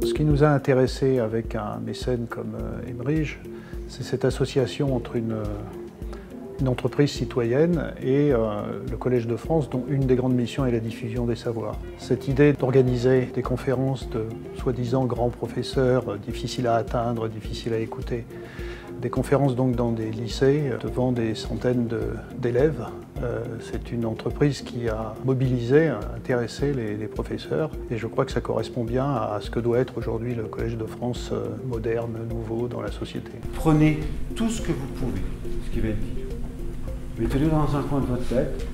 Ce qui nous a intéressés avec un mécène comme Emerige, c'est cette association entre une entreprise citoyenne et le Collège de France, dont une des grandes missions est la diffusion des savoirs. Cette idée d'organiser des conférences de soi-disant grands professeurs, difficiles à atteindre, difficiles à écouter, des conférences donc dans des lycées devant des centaines d'élèves, c'est une entreprise qui a mobilisé, intéressé les professeurs, et je crois que ça correspond bien à ce que doit être aujourd'hui le Collège de France moderne, nouveau dans la société. Prenez tout ce que vous pouvez, ce qui va être dit. Mettez-le dans un coin de votre tête.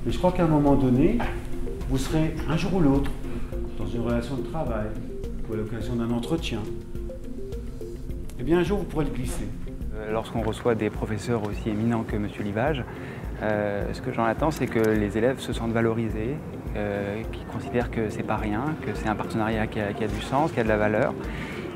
Et je crois qu'à un moment donné, vous serez un jour ou l'autre dans une relation de travail ou à l'occasion d'un entretien. Eh bien, un jour, vous pourrez le glisser. Lorsqu'on reçoit des professeurs aussi éminents que M. Livage, ce que j'en attends, c'est que les élèves se sentent valorisés, qu'ils considèrent que c'est pas rien, que c'est un partenariat qui a du sens, qui a de la valeur.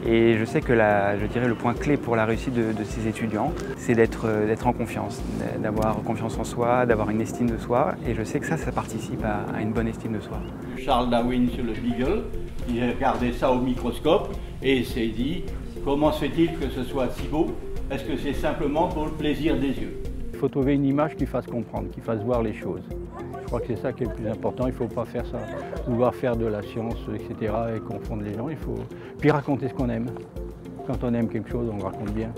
Et je sais que je dirais le point clé pour la réussite de ces étudiants, c'est d'être en confiance, d'avoir confiance en soi, d'avoir une estime de soi. Et je sais que ça participe à une bonne estime de soi. Charles Darwin sur le beagle, il regardait ça au microscope et il s'est dit « Comment se fait-il que ce soit si beau? Est-ce que c'est simplement pour le plaisir des yeux ?» Il faut trouver une image qui fasse comprendre, qui fasse voir les choses. Je crois que c'est ça qui est le plus important. Il ne faut pas faire ça, vouloir faire de la science, etc. et confondre les gens. Il faut puis raconter ce qu'on aime. Quand on aime quelque chose, on le raconte bien.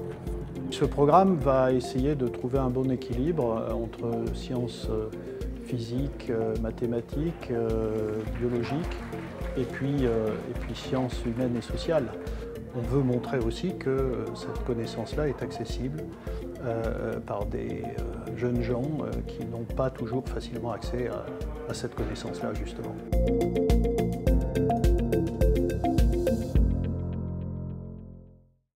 Ce programme va essayer de trouver un bon équilibre entre sciences physiques, mathématiques, biologiques et puis sciences humaines et sociales. On veut montrer aussi que cette connaissance-là est accessible par des jeunes gens qui n'ont pas toujours facilement accès à cette connaissance-là, justement.